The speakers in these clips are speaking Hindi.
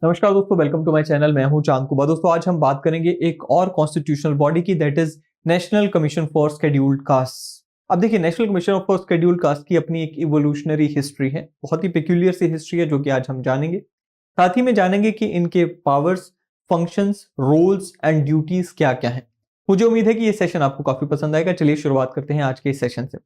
नमस्कार दोस्तों, वेलकम टू माय चैनल। मैं हूं चांद कुबा। दोस्तों आज हम बात करेंगे एक और कॉन्स्टिट्यूशनल बॉडी की, that is national commission for scheduled cast. अब देखिए, national commission for scheduled caste की अपनी एक इवोल्यूशनरी हिस्ट्री है, बहुत ही पेक्यूलियर सी हिस्ट्री है जो कि आज हम जानेंगे। साथ ही में जानेंगे कि इनके powers, functions, roles and duties क्या क्या है। मुझे उम्मीद है कि ये सेशन आपको काफी पसंद आएगा। चलिए शुरुआत करते हैं आज के इस सेशन से।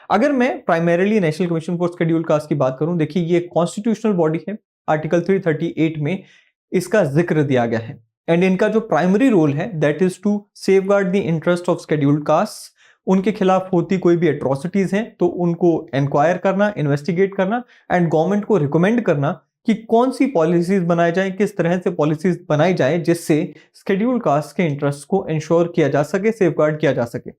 अगर मैं primarily national commission for scheduled caste की बात करूं, देखिए ये कॉन्स्टिट्यूशनल बॉडी है। आर्टिकल 338 में इसका जिक्र दिया गया है एंड इनका जो प्राइमरी रोल है that is to safeguard the interest of scheduled caste. उनके खिलाफ होती कोई भी एट्रोसिटीज हैं तो उनको इंक्वायर करना, इन्वेस्टिगेट करना एंड गवर्नमेंट को रिकमेंड करना कि कौन सी पॉलिसीज बनाई जाए, किस तरह से पॉलिसीज बनाई जाए जिससे शेड्यूल्ड कास्ट के इंटरेस्ट को इंश्योर किया जा सके, सेफगार्ड किया जा सके।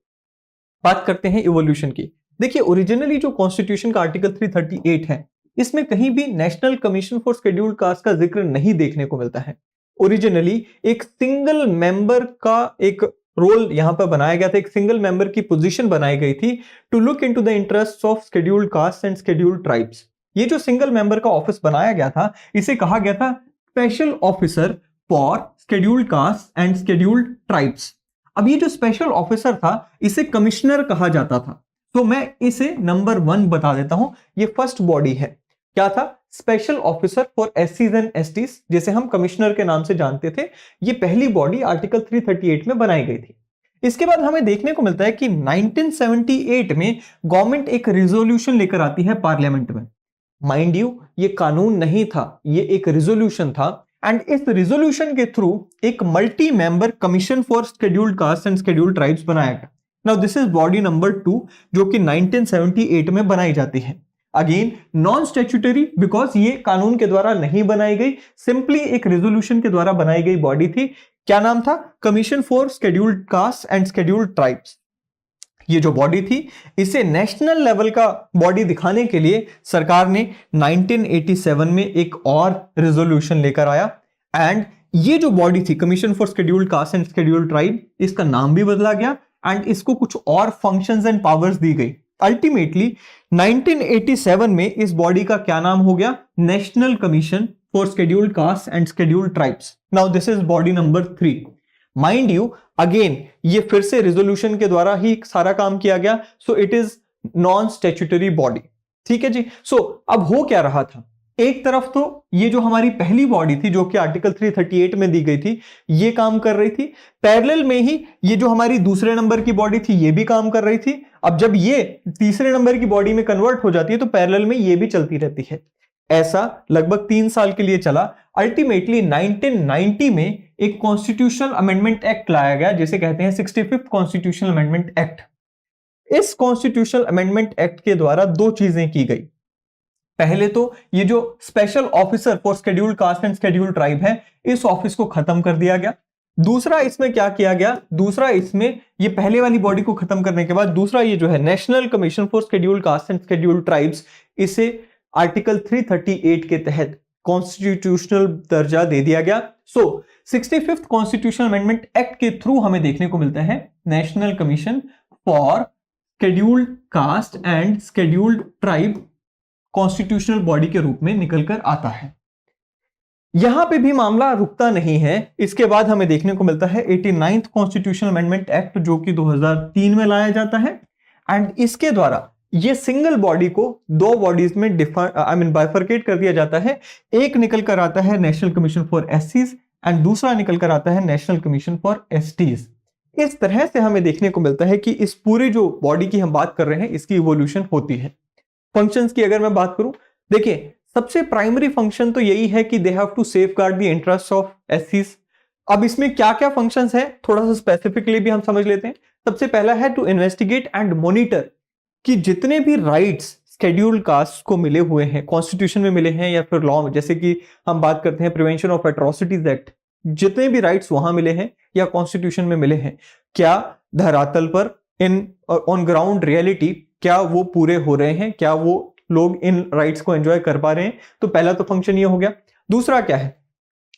बात करते हैं इवोल्यूशन की। देखिए, ओरिजिनली जो कॉन्स्टिट्यूशन का आर्टिकल 338 है, इसमें कहीं भी national commission for scheduled cast का जिक्र नहीं देखने को मिलता है। ओरिजिनली एक सिंगल मेंबर का एक रोल यहां पर बनाया गया था, एक सिंगल मेंबर की पोजीशन बनाई गई थी to look into the interests of scheduled caste and scheduled tribes. ये जो सिंगल मेंबर का ऑफिस बनाया गया था, इसे कहा गया था special officer for scheduled caste and scheduled tribes. अब ये जो स्पेशल ऑफिसर था, इसे कमिश्नर कहा जाता था। तो मैं इसे नंबर 1 बता देता हूं। ये फर्स्ट बॉडी है, क्या था? स्पेशल ऑफिसर फॉर एससीज एंड एसटीज, जिसे हम कमिश्नर के नाम से जानते थे। ये पहली बॉडी आर्टिकल 338 में बनाई गई थी। इसके बाद हमें देखने को मिलता है कि 1978 में गवर्नमेंट एक रिजोल्यूशन लेकर आती है पार्लियामेंट में। माइंड यू, ये कानून नहीं था, ये एक रिजोल्यूशन था एंड इस रिजोल्यूशन के थ्रू एक multi member commission for scheduled caste and scheduled tribes बनाया गया। Now this is body number 2 जो कि 1978 में बनाई जाती है। अगेन नॉन स्टैट्यूटरी, बिकॉज ये कानून के द्वारा नहीं बनाई गई, सिंपली एक रेजोल्यूशन के द्वारा बनाई गई बॉडी थी। क्या नाम था? Commission for scheduled caste and scheduled tribes. ये जो बॉडी थी, इसे नेशनल लेवल का बॉडी दिखाने के लिए सरकार ने 1987 में एक और रेजोल्यूशन लेकर आया एंड ये जो बॉडी थी commission for scheduled caste and scheduled tribe, इसका नाम भी बदला गया एंड इसको कुछ और फंक्शंस एंड पावर्स दी गई। अल्टीमेटली 1987 में इस बॉडी का क्या नाम हो गया? National commission for scheduled caste and scheduled tribes. Now this is body number 3। Mind you, again ये फिर से रिजोल्यूशन के द्वारा ही सारा काम किया गया, so it is non statutory body. ठीक है जी। सो अब हो क्या रहा था? एक तरफ तो ये जो हमारी पहली बॉडी थी जो कि आर्टिकल 338 में दी गई थी, ये काम कर रही थी। पैरेलल में ही ये जो हमारी दूसरे नंबर की बॉडी थी, ये भी काम कर रही थी। अब जब ये तीसरे नंबर की बॉडी में कन्वर्ट हो जाती है तो पैरेलल में ये भी चलती रहती है। ऐसा लगभग 3 साल के लिए चला। अल्टीमेटली 1990 में एक कॉन्स्टिट्यूशनल अमेंडमेंट एक्ट लाया गया, जिसे कहते हैं 65th कॉन्स्टिट्यूशनल अमेंडमेंट एक्ट। इस कॉन्स्टिट्यूशनल अमेंडमेंट एक्ट के द्वारा 2 चीजें की गई। पहले तो ये जो special officer for scheduled caste and scheduled tribe है, इस ऑफिस को खत्म कर दिया गया। दूसरा इसमें क्या किया गया? दूसरा इसमें ये पहले वाली बॉडी को खत्म करने के बाद दूसरा ये जो है national commission for scheduled caste and scheduled tribes, इसे आर्टिकल 338 के तहत कॉन्स्टिट्यूशनल दर्जा दे दिया गया। सो 65th कॉन्स्टिट्यूशनल अमेंडमेंट एक्ट के थ्रू हमें देखने को मिलता है national commission for scheduled caste and scheduled tribe constitutional body के रूप में निकलकर आता है। यहां पे भी मामला रुकता नहीं है। इसके बाद हमें देखने को मिलता है 89th कॉन्स्टिट्यूशनल अमेंडमेंट एक्ट जो कि 2003 में लाया जाता है एंड इसके द्वारा ये सिंगल बॉडी को 2 बॉडीज में बाइफरकेट कर दिया जाता है। एक निकल कर आता है नेशनल कमीशन फॉर एससीज एंड दूसरा निकल कर आता है नेशनल कमीशन फॉर एसटीज। इस तरह से हमें देखने को मिलता है कि इस पूरे जो बॉडी की हम बात कर रहे हैं, इसकी इवोल्यूशन होती है। फंक्शंस की अगर मैं बात करूं, देखिए सबसे प्राइमरी फंक्शन तो यही है कि they have to safeguard the interest of एससीज। अब इसमें क्या क्या फंक्शंस हैं, थोड़ा सा स्पेसिफिकली भी हम समझ लेते हैं। सबसे पहला है टू इन्वेस्टिगेट एंड मॉनिटर कि जितने भी राइट्स शेड्यूल्ड कास्ट को मिले हुए हैं, कॉन्स्टिट्यूशन में मिले हैं या फिर लॉ में, जैसे कि हम बात करते हैं प्रिवेंशन ऑफ एट्रोसिटीज एक्ट, जितने भी राइट्स वहां मिले हैं या कॉन्स्टिट्यूशन में मिले हैं, क्या धरातल पर इन ऑन ग्राउंड रियलिटी क्या वो पूरे हो रहे हैं, क्या वो लोग इन राइट्स को एंजॉय कर पा रहे हैं। तो पहला तो फंक्शन ये हो गया। दूसरा क्या है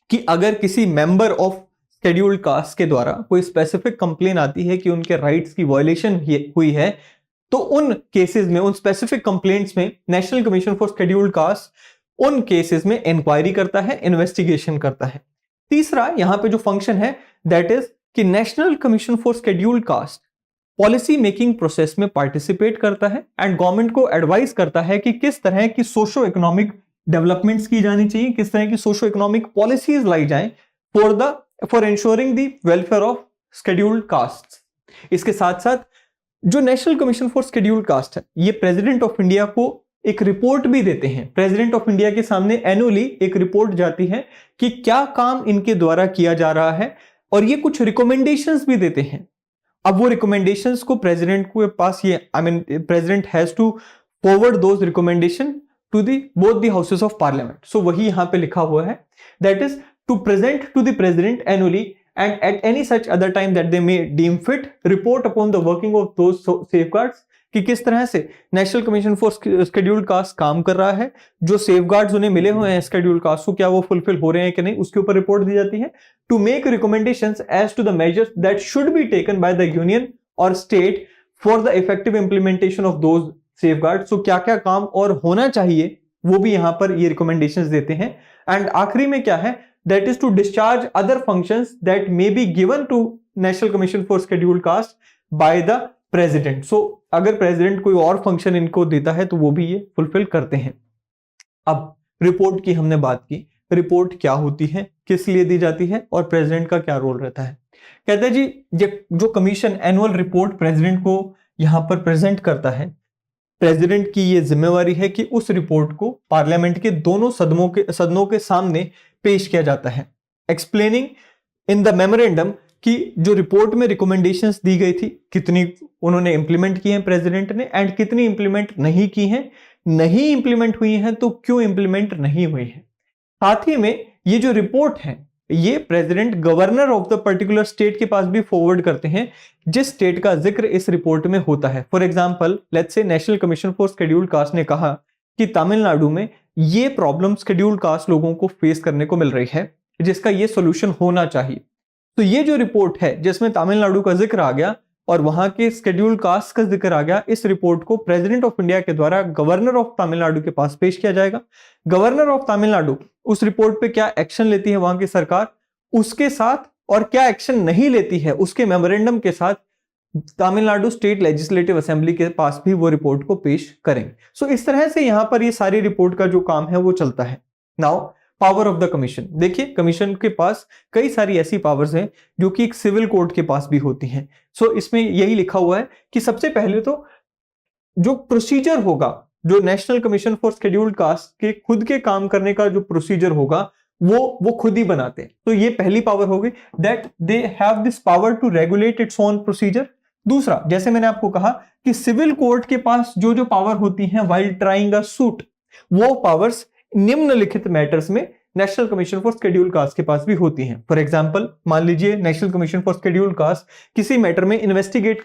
कि अगर किसी मेंबर ऑफ शेड्यूल्ड कास्ट के द्वारा कोई स्पेसिफिक कंप्लेन आती है कि उनके राइट्स की वायलेशन हुई है, तो उन केसेस में, उन स्पेसिफिक कंप्लेंट्स में national commission for scheduled cast उन केसेस में इंक्वायरी करता है, इन्वेस्टिगेशन करता है। तीसरा यहां पे जो फंक्शन है दैट इज कि national commission for scheduled cast policy making process में पार्टिसिपेट करता है एंड गवर्नमेंट को एडवाइस करता है कि किस तरह की सोशो इकोनॉमिक डेवलपमेंट्स की जानी चाहिए, किस तरह की सोशो इकोनॉमिक पॉलिसीज लाई जाएं for ensuring the welfare of scheduled cast. इसके साथ साथ जो national commission for scheduled cast है ये प्रेसिडेंट ऑफ इंडिया को एक रिपोर्ट भी देते हैं। प्रेसिडेंट ऑफ इंडिया के सामने एनुअली एक रिपोर्ट जाती है कि क्या काम इनके द्वारा किया जा रहा है और ये कुछ रिकमेंडेशंस भी देते हैं। अब वो रिकमेंडेशंस को प्रेसिडेंट के पास ये president has to forward those recommendation to the both the houses of parliament. So वही यहां पे लिखा हुआ है that is to present to the president annually and at any such other time that they may deem fit report upon the working of those safeguards कि किस तरह से national commission for scheduled cast काम कर रहा है, जो सेफगार्ड्स उन्हें मिले हुए हैं शेड्यूल्ड कास्ट को क्या वो फुलफिल हो रहे हैं कि नहीं, उसके ऊपर रिपोर्ट दी जाती है। To make recommendations as to the measures that should be taken by the union और state for the effective implementation of those safeguards. So क्या क्या काम और होना चाहिए वो भी यहां पर ये रिकमेंडेशंस देते हैं। एंड आखिरी में क्या है that is to discharge other functions that may be given to National Commission for Scheduled Caste by the President। So अगर प्रेसिडेंट कोई और फंक्शन इनको देता है तो वो भी ये फुलफिल करते हैं। अब रिपोर्ट की हमने बात की, रिपोर्ट क्या होती है, किस लिए दी जाती है और प्रेसिडेंट का क्या रोल रहता है। कहते हैं जी जो कमीशन एनुअल रिपोर्ट प्रेसिडेंट को यहां पर प्रेजेंट करता है, प्रेसिडेंट की ये जिम्मेवारी है कि उस रिपोर्ट को पार्लियामेंट के दोनों सदनों के सामने पेश किया जाता है, एक्सप्लेनिंग इन द मेमोरेंडम कि जो रिपोर्ट में रिकमेंडेशंस दी गई थी कितनी उन्होंने इंप्लीमेंट की हैं प्रेसिडेंट ने एंड कितनी इंप्लीमेंट नहीं की हैं, नहीं इंप्लीमेंट हुई हैं तो क्यों इंप्लीमेंट नहीं हुई है। साथ ही में ये जो रिपोर्ट है ये president governor of the particular state के पास भी फॉरवर्ड करते हैं जिस स्टेट का जिक्र इस रिपोर्ट में होता है। For example let's say national commission for scheduled cast ने कहा कि तमिलनाडु में ये प्रॉब्लम शेड्यूल्ड कास्ट लोगों को फेस करने को मिल रही है जिसका ये सॉल्यूशन होना चाहिए। तो ये जो रिपोर्ट है जिसमें तमिलनाडु का जिक्र आ गया और वहां के शेड्यूल्ड कास्ट का जिक्र आ गया, इस रिपोर्ट को प्रेसिडेंट ऑफ इंडिया के द्वारा गवर्नर ऑफ तमिलनाडु के पास पेश किया जाएगा। गवर्नर ऑफ तमिलनाडु उस रिपोर्ट पे क्या एक्शन लेती है वहां की सरकार, उसके साथ और क्या एक्शन नहीं लेती है उसके मेमोरेंडम के साथ तमिलनाडु स्टेट लेजिस्लेटिव असेंबली के पास भी वो रिपोर्ट को पेश करेंगे। सो इस तरह से यहां पर ये सारी रिपोर्ट का जो काम है वो चलता है। Now power of the commission, देखिए कमीशन के पास कई सारी ऐसी पावर्स हैं जो कि एक सिविल कोर्ट के पास भी होती हैं। सो इसमें यही लिखा हुआ है कि सबसे पहले तो जो प्रोसीजर होगा, जो national commission for scheduled caste के खुद के काम करने का जो प्रोसीजर होगा वो खुद ही बनाते हैं। तो ये पहली पावर होगी that they have this power to regulate its own procedure. दूसरा, जैसे मैंने आपको कहा कि सिविल कोर्ट के पास जो जो पावर होती हैं व्हाइल ट्राइंग अ सूट, वो पावर्स निम्नलिखित मैटर्स में national commission for scheduled caste के पास भी होती हैं। फॉर एग्जांपल मान लीजिए national commission for scheduled cast किसी मैटर में इन्वेस्टिगेट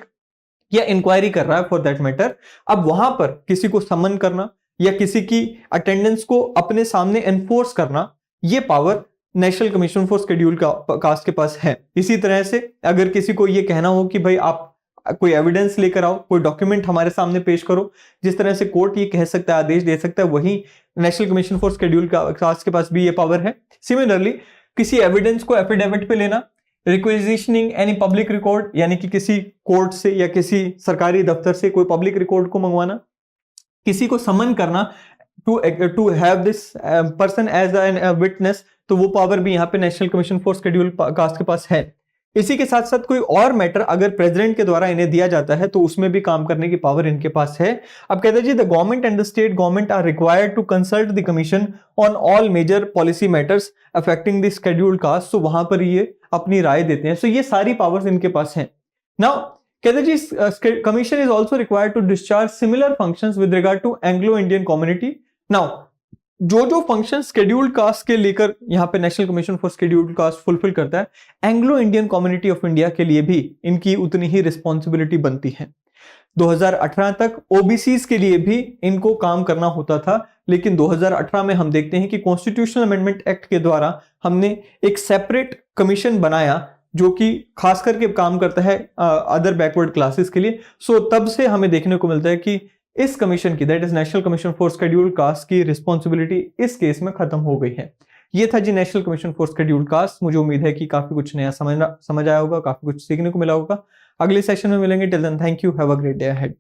या इंक्वायरी कर रहा है फॉर दैट मैटर, अब वहां पर किसी को समन करना या किसी की अटेंडेंस को अपने सामने एनफोर्स करना, ये power national commission for scheduled caste के पास है। इसी तरह से अगर किसी को ये कहना हो कि भाई आप कोई एविडेंस लेकर आओ, कोई डॉक्यूमेंट हमारे सामने पेश करो, जिस तरह से कोर्ट ये कह सकता है, आदेश दे सकता है, वही national commission for scheduled caste के पास भी ये पावर है। सिमिलरली किसी एविडेंस को एफिडेविट पे लेना, रिक्वेजिशनिंग एनी पब्लिक रिकॉर्ड यानी कि किसी कोर्ट से या किसी सरकारी दफ्तर से कोई पब्लिक रिकॉर्ड को मंगवाना, किसी को समन करना to have this person as an witness, तो वो पावर भी यहाँ पे national commission for scheduled caste के पास है। इसी के साथ साथ कोई और मैटर अगर प्रेसिडेंट के द्वारा इन्हें दिया जाता है तो उसमें भी काम करने की पावर इनके पास है। अब कहते हैं जी the government and the state government are required to consult the commission on all major policy matters affecting the scheduled caste. So वहां पर ये अपनी राय देते हैं। सो ये सारी पावर्स इनके पास हैं। नाउ कहते हैं जी commission is also required to discharge similar functions with regard to Anglo Indian community. Now जो फंक्शन शेड्यूल्ड कास्ट के लेकर यहाँ पे national commission for scheduled caste fulfil करता है, Anglo Indian community of India के लिए भी इनकी उतनी ही रिस्पॉन्सिबिलिटी बनती है। 2018 तक ओबीसीज के लिए भी इनको काम करना होता था, लेकिन 2018 में हम देखते हैं कि कॉन्स्टिट्यूशनल अमेंडमेंट एक्ट के द्वारा हमने एक सेपरेट कमीशन बनाया जो कि खास करके काम करता है अदर बैकवर्ड क्लासेस के लिए। सो तब से हमें देखने को मिलता है कि इस कमीशन की, that is national commission for scheduled caste की रिस्पॉन्सिबिलिटी इस केस में खत्म हो गई है। ये था जी national commission for scheduled caste. मुझे उम्मीद है कि काफी कुछ नया समझ आया होगा, काफी कुछ सीखने को मिला होगा। अगले सेशन में मिलेंगे। Till then thank you, have a great day ahead.